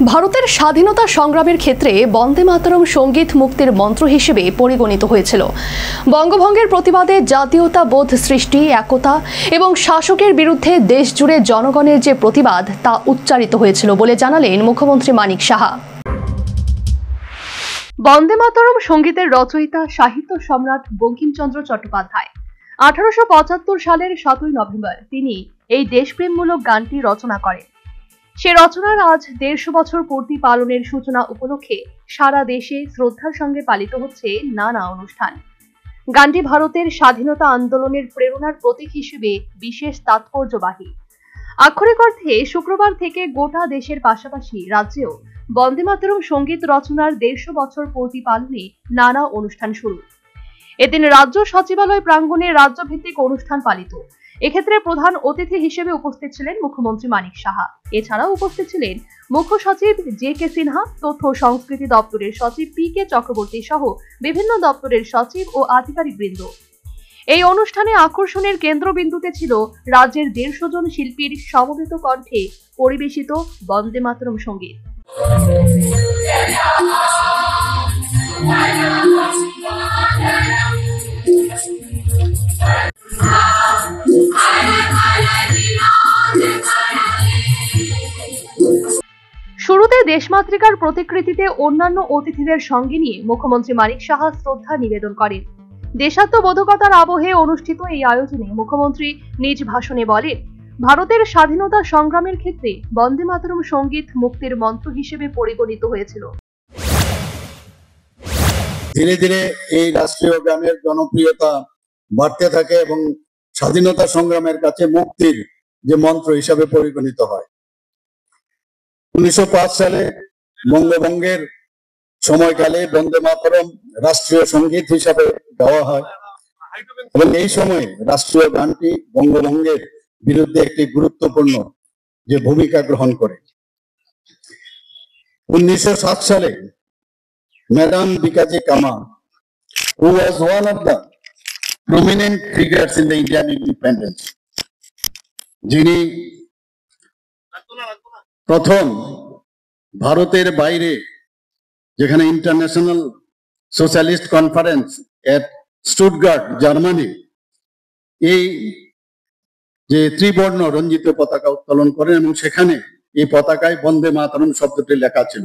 ভারতের স্বাধীনতা সংগ্রামের ক্ষেত্রে বন্দে মাতরম সঙ্গীত মুক্তির মন্ত্র হিসেবে পরিগণিত হয়েছিল। বঙ্গভঙ্গের প্রতিবাদে জাতীয়তাবোধ সৃষ্টি, একতা এবং শাসকের বিরুদ্ধে দেশজুড়ে জনগণের যে প্রতিবাদ তা উচ্চারিত হয়েছিল বলে জানালেন মুখ্যমন্ত্রী মানিক সাহা। বন্দে মাতরম সঙ্গীতের রচয়িতা সাহিত্য সম্রাট বঙ্কিমচন্দ্র চট্টোপাধ্যায় 1875 সালের 7 নভেম্বর তিনি এই দেশপ্রেমমূলক গানটি রচনা করেন। সে রচনার আজ 150 বছর পূর্তি পালনের সূচনা উপলক্ষে সারা দেশে শ্রদ্ধার সঙ্গে পালিত হচ্ছে নানা অনুষ্ঠান। গানটি ভারতের স্বাধীনতা আন্দোলনের প্রেরণার প্রতীক হিসেবে বিশেষ তাৎপর্যবাহী। আক্ষরিক অর্থে শুক্রবার থেকে গোটা দেশের পাশাপাশি রাজ্যেও বন্দে মাতরম সঙ্গীত রচনার 150 বছর পূর্তি পালনে নানা অনুষ্ঠান শুরু। এদিন রাজ্য সচিবালয় প্রাঙ্গণে রাজ্যভিত্তিক অনুষ্ঠান পালিত। এক্ষেত্রে প্রধান অতিথি হিসেবে উপস্থিত ছিলেন মুখ্যমন্ত্রী মানিক সাহা। এছাড়াও উপস্থিত ছিলেন মুখ্য সচিব জে.কে. সিনহা, তথ্য ও সংস্কৃতি দপ্তরের সচিব পি.কে. চক্রবর্তী সহ বিভিন্ন দপ্তরের সচিব ও আধিকারিকবৃন্দ। এই অনুষ্ঠানে আকর্ষণের কেন্দ্রবিন্দুতে ছিল রাজ্যের 150 জন শিল্পীর সমবেত কণ্ঠে পরিবেশিত বন্দে মাতরম সঙ্গীত। শুরুতে দেশমাতৃকার প্রতিকৃতিতে অন্যান্য অতিথিদের সঙ্গে নিয়ে মুখ্যমন্ত্রী মানিক সাহা শ্রদ্ধা নিবেদন করেন। দেশাত্মবোধকতার আবহে অনুষ্ঠিত এই আয়োজনে মুখ্যমন্ত্রী নিজ ভাষণে বলেন, ভারতের স্বাধীনতা সংগ্রামের ক্ষেত্রে বন্দে মাতরম সঙ্গীত মুক্তির মন্ত্র হিসেবে পরিগণিত হয়েছিল। ধীরে ধীরে এই রাষ্ট্রীয় গানের জনপ্রিয়তা বাড়তে থাকে এবং স্বাধীনতা সংগ্রামের কাছে মুক্তির যে মন্ত্র হিসাবে পরিগণিত হয়। 1905 সালে বঙ্গভঙ্গের সময়কালে বন্দে মাতরম রাষ্ট্রীয় সঙ্গীত হিসাবে গাওয়া হয় এবং এই সময়ে রাষ্ট্রীয় গানটি বঙ্গভঙ্গের বিরুদ্ধে একটি গুরুত্বপূর্ণ যে ভূমিকা গ্রহণ করে। 1907 সালে ম্যাডাম বিকাজি কামা, who was one of the prominent figures in the Indian independence, যিনি প্রথম ভারতের বাইরে যেখানে ইন্টারন্যাশনাল সোশ্যালিস্ট কনফারেন্স এট স্টুটগার্ট, জার্মানি, এই যে ত্রিবর্ণ রঞ্জিত পতাকা উত্তোলন করেন এবং সেখানে এই পতাকায় বন্দে মাতরম শব্দটি লেখা ছিল।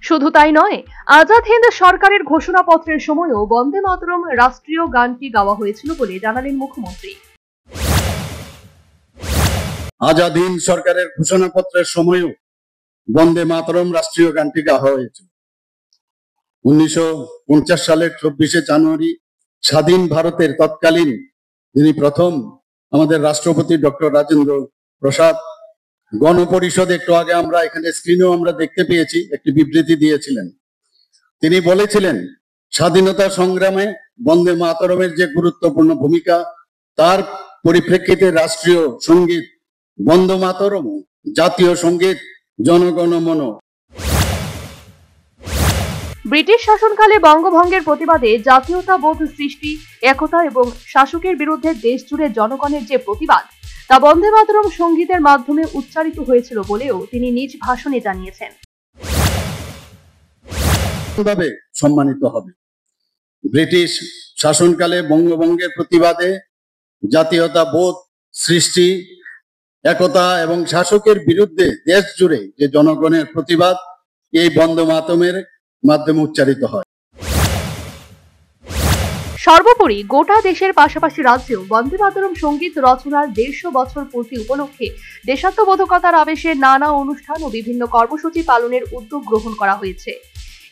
শুধু তাই নয়, আজাদ হিন্দ সরকারের ঘোষণাপত্রের সময়ও বন্দে মাতরম রাষ্ট্রীয় গানটি গাওয়া হয়েছিল বলে জানালেন মুখ্যমন্ত্রী। আজাদ হিন্দ সরকারের ঘোষণাপত্রের সময়ও বন্দে মাতরম রাষ্ট্রীয় গানটি গাওয়া হয়েছিল। 1950 সালের 24শে জানুয়ারি স্বাধীন ভারতের তৎকালীন যিনি প্রথম আমাদের রাষ্ট্রপতি ডক্টর রাজেন্দ্র প্রসাদ গণপরিষদ, একটু আগে আমরা এখানে স্ক্রিনেও আমরা দেখতে পেয়েছি, একটি বিবৃতি দিয়েছিলেন। তিনি বলেছিলেন, স্বাধীনতা সংগ্রামে বন্দে মাতরমের যে গুরুত্বপূর্ণ ভূমিকা, তার পরিপ্রেক্ষিতে রাষ্ট্রীয় সঙ্গীত বন্দে মাতরম, জাতীয় সঙ্গীত জনগণ মন। ব্রিটিশ শাসনকালে বঙ্গভঙ্গের প্রতিবাদে জাতীয়তাবোধ সৃষ্টি, একতা এবং শাসকের বিরুদ্ধে দেশজুড়ে জনগণের যে প্রতিবাদ তা বন্দে মাতরম সঙ্গীতের মাধ্যমে উচ্চারিত হয়েছিল বলেও তিনি নিজ ভাষণে জানিয়েছেন। সম্মানিত হবে। ব্রিটিশ শাসনকালে বঙ্গভঙ্গের প্রতিবাদে জাতীয়তাবোধ সৃষ্টি, একতা এবং শাসকের বিরুদ্ধে দেশ জুড়ে যে জনগণের প্রতিবাদ এই বন্দে মাতরমের মাধ্যমে উচ্চারিত হয়। সর্বোপরি গোটা দেশের পাশাপাশি রাজ্যেও বন্দে মাতরম সঙ্গীত রচনার 150 বছর পূর্তি উপলক্ষে দেশাত্মবোধকতার আবেশে নানা অনুষ্ঠান ও বিভিন্ন কর্মসূচি পালনের উদ্যোগ গ্রহণ করা হয়েছে।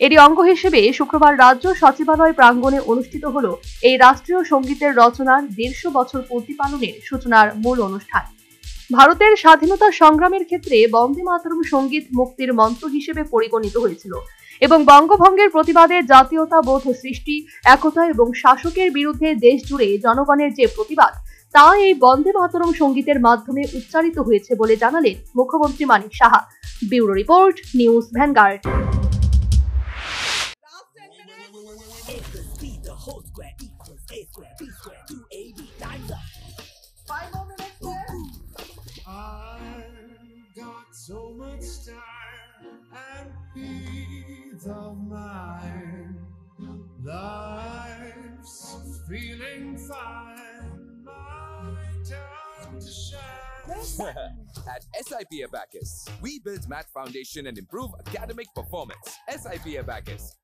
এরই অঙ্গ হিসেবে শুক্রবার রাজ্য সচিবালয় প্রাঙ্গণে অনুষ্ঠিত হল এই রাষ্ট্রীয় সঙ্গীতের রচনার 150 বছর পূর্তি পালনের সূচনার মূল অনুষ্ঠান। ভারতের স্বাধীনতা সংগ্রামের ক্ষেত্রে বন্দে মাতরম সঙ্গীত মুক্তির মন্ত্র হিসেবে পরিগণিত হয়েছিল এবং বঙ্গভঙ্গের প্রতিবাদে জাতীয়তাবোধ সৃষ্টি, একতা এবং শাসকের বিরুদ্ধে দেশ জুড়ে জনগণের যে প্রতিবাদ তা এই বন্দে মাতরম সঙ্গীতের মাধ্যমে উচ্চারিত হয়েছে বলে জানালেন মুখ্যমন্ত্রী Manik Saha. Bureau report, news Vanguard. so much time and peace of mind. Life's feeling fine. My time to shine. At SIP Abacus, we build math foundation and improve academic performance. SIP Abacus,